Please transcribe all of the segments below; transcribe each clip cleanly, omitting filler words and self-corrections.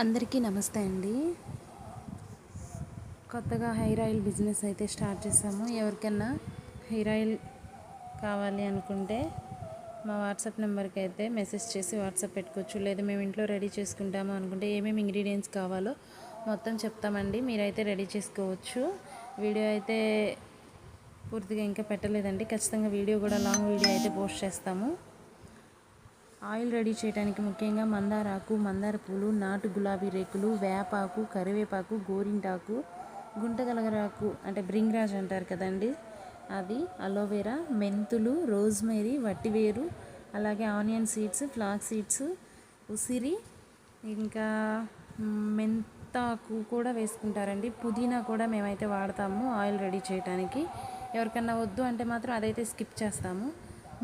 అందరికీ నమస్తే అండి. కొత్తగా హెయిర్ ఆయిల్ బిజినెస్ అయితే స్టార్ట్ చేసాము. ఎవరికైనా హెయిర్ ఆయిల్ కావాలి అనుకుంటే మా వాట్సాప్ నెంబర్కి అయితే మెసేజ్ చేసి వాట్సాప్ పెట్టుకోవచ్చు. లేదా మేము ఇంట్లో రెడీ చేసుకుంటాము అనుకుంటే ఏమేమి ఇంగ్రీడియంట్స్ కావాలో మొత్తం చెప్తామండి. మీరైతే రెడీ చేసుకోవచ్చు. వీడియో అయితే పూర్తిగా ఇంకా పెట్టలేదండి. ఖచ్చితంగా వీడియో కూడా లాంగ్ వీడియో అయితే పోస్ట్ చేస్తాము. ఆయిల్ రెడీ చేయడానికి ముఖ్యంగా మందారాకు, మందార పూలు, నాటు గులాబీ రేకులు, వేపాకు, కరివేపాకు, గోరింటాకు, గుంటగలగరాకు అంటే బ్రింగ్రాజ్ అంటారు కదండి, అది, అలోవెరా, మెంతులు, రోజ్మేరీ, వట్టివేరు, అలాగే ఆనియన్ సీడ్స్, ఫ్లాక్ సీడ్స్, ఉసిరి, ఇంకా మెంతాకు కూడా వేసుకుంటారండి. పుదీనా కూడా మేమైతే వాడతాము ఆయిల్ రెడీ చేయడానికి. ఎవరికన్నా వద్దు అంటే మాత్రం అదైతే స్కిప్ చేస్తాము.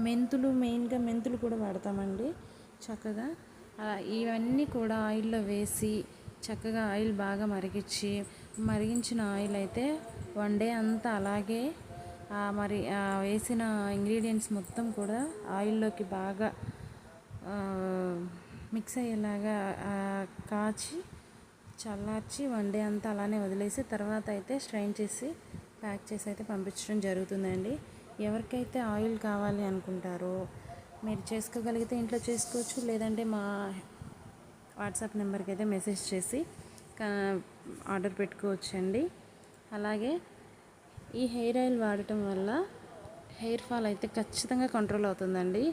మెంతులు, మెయిన్గా మెంతులు కూడా వాడతామండి. చక్కగా ఇవన్నీ కూడా ఆయిల్లో వేసి చక్కగా ఆయిల్ బాగా మరిగించిన ఆయిల్ అయితే వన్ డే అంతా అలాగే వేసిన ఇంగ్రీడియంట్స్ మొత్తం కూడా ఆయిల్లోకి బాగా మిక్స్ అయ్యేలాగా కాచి చల్లార్చి వన్ డే అంతా అలానే వదిలేసి తర్వాత అయితే స్ట్రైన్ చేసి ప్యాక్ చేసి అయితే పంపించడం జరుగుతుందండి. ఎవరికైతే ఆయిల్ కావాలి అనుకుంటారో మీరు చేసుకోగలిగితే ఇంట్లో చేసుకోవచ్చు. లేదంటే మా వాట్సాప్ నెంబర్కి అయితే మెసేజ్ చేసి ఆర్డర్ పెట్టుకోవచ్చండి. అలాగే ఈ హెయిర్ ఆయిల్ వాడటం వల్ల హెయిర్ ఫాల్ అయితే ఖచ్చితంగా కంట్రోల్ అవుతుందండి.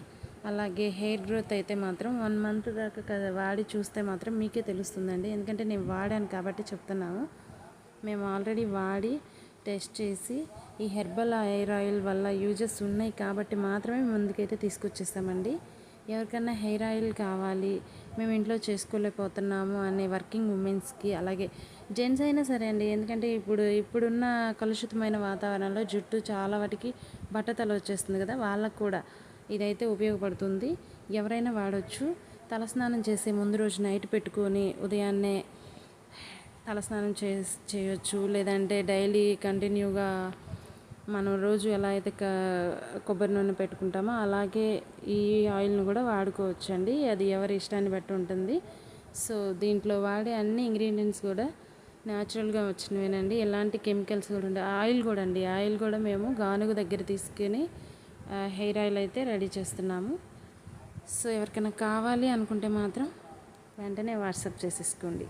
అలాగే హెయిర్ గ్రోత్ అయితే మాత్రం 1 మంత్ దాకా వాడి చూస్తే మాత్రం మీకే తెలుస్తుందండి. ఎందుకంటే నేను వాడాను కాబట్టి చెప్తున్నాను. మేము ఆల్రెడీ వాడి టెస్ట్ చేసి ఈ హెర్బల్ హెయిర్ ఆయిల్ వల్ల యూజెస్ ఉన్నాయి కాబట్టి మాత్రమే ముందుకైతే తీసుకొచ్చేస్తామండి. ఎవరికైనా హెయిర్ ఆయిల్ కావాలి, మేము ఇంట్లో చేసుకోలేకపోతున్నాము అనే వర్కింగ్ ఉమెన్స్కి, అలాగే జెంట్స్ అయినా సరే అండి. ఎందుకంటే ఇప్పుడున్న కలుషితమైన వాతావరణంలో జుట్టు చాలా వాటికి బట్టతల వచ్చేస్తుంది కదా, వాళ్ళకు కూడా ఇదైతే ఉపయోగపడుతుంది. ఎవరైనా వాడవచ్చు. తలస్నానం చేసే ముందు రోజు నైట్ పెట్టుకొని ఉదయాన్నే తలస్నానం చేయొచ్చు. లేదంటే డైలీ కంటిన్యూగా మనం రోజు ఎలా అయితే కొబ్బరి నూనె పెట్టుకుంటామో అలాగే ఈ ఆయిల్ను కూడా వాడుకోవచ్చు అండి. అది ఎవరి ఇష్టాన్ని బట్టి ఉంటుంది. సో దీంట్లో వాడే అన్ని ఇంగ్రీడియంట్స్ కూడా న్యాచురల్గా వచ్చినవేనండి. ఎలాంటి కెమికల్స్ కూడా ఉంటాయి. ఆయిల్ కూడా మేము గానుగ దగ్గర తీసుకుని హెయిర్ ఆయిల్ అయితే రెడీ చేస్తున్నాము. సో ఎవరికైనా కావాలి అనుకుంటే మాత్రం వెంటనే వాట్సాప్ చేసేసుకోండి.